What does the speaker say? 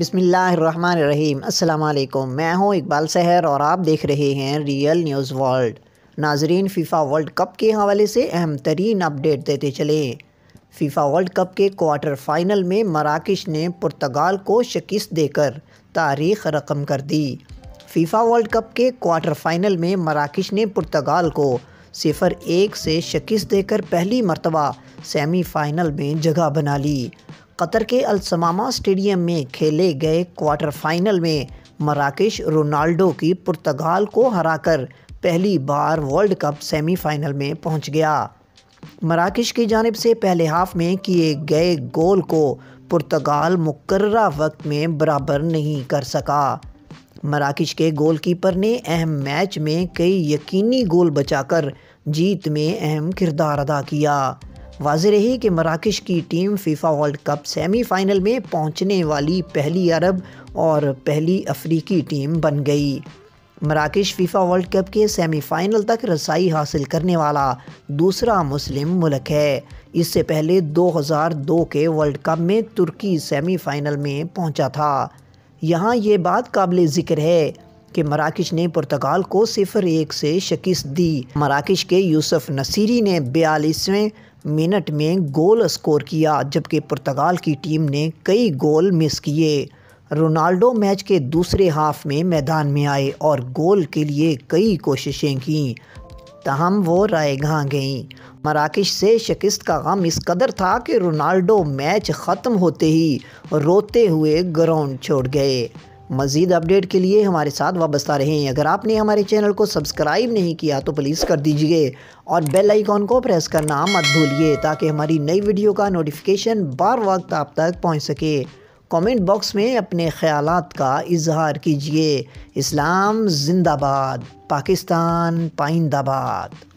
بسم اللہ الرحمن الرحیم۔ السلام علیکم، میں ہوں اقبال سحر اور آپ دیکھ رہے ہیں ریئل نیوز ورلڈ۔ ناظرین، فیفا ورلڈ کپ کے حوالے سے اہم ترین اپڈیٹ دیتے چلیں۔ فیفا ورلڈ کپ کے کوارٹر فائنل میں مراکش نے پرتگال کو شکست دے کر تاریخ رقم کر دی۔ فیفا ورلڈ کپ کے کوارٹر فائنل میں مراکش نے پرتگال کو 0-1 سے شکست دے کر پہلی مرتبہ سیمی فائنل میں جگہ بنا لی۔ قطر کے السمامہ اسٹیڈیم میں کھیلے گئے کوارٹر فائنل میں مراکش رونالڈو کی پرتگال کو ہرا کر پہلی بار ورلڈ کپ سیمی فائنل میں پہنچ گیا۔ مراکش کی جانب سے پہلے ہاف میں کیے گئے گول کو پرتگال مقررہ وقت میں برابر نہیں کر سکا۔ مراکش کے گول کیپر نے اہم میچ میں کئی یقینی گول بچا کر جیت میں اہم کردار ادا کیا۔ واضح رہی کہ مراکش کی team FIFA world cup semi final میں پہنچنے والی پہلی عرب اور پہلی افریقی ٹیم بن گئی۔ مراکش فیفا ورلڈ کپ کے سیمی فائنل تک رسائی حاصل کرنے والا دوسرا مسلم ملک ہے۔ اس سے پہلے 2002 کے ورلڈ کپ میں ترکی سیمی فائنل میں پہنچا تھا۔ یہاں یہ بات قابل ذکر ہے کہ مراکش نے پرتگال کو 0-1 سے شکست دی۔ مراکش کے یوسف نصیری نے 42ویں منٹ میں گول اسکور کیا، جبکہ پرتگال کی ٹیم نے کئی گول مس کیے۔ رونالڈو میچ کے دوسرے ہاف میں میدان میں آئے اور گول کے لیے کئی کوششیں کیں، تاہم وہ رائے گاں گئیں۔ مراکش سے شکست کا غم اس قدر تھا کہ رونالڈو میچ ختم ہوتے ہی روتے ہوئے گراؤنڈ چھوڑ گئے۔ مزید اپڈیٹ کے لیے ہمارے ساتھ وابستہ رہیں۔ اگر آپ نے ہمارے چینل کو سبسکرائب نہیں کیا تو پلیز کر دیجئے اور بیل آئیکن کو پریس کرنا مت بھولیے تاکہ ہماری نئی ویڈیو کا نوٹیفیکیشن بر وقت آپ تک پہنچ سکے۔ کامنٹ باکس میں اپنے خیالات کا اظہار کیجئے۔ اسلام زندہ باد، پاکستان پائندہ باد۔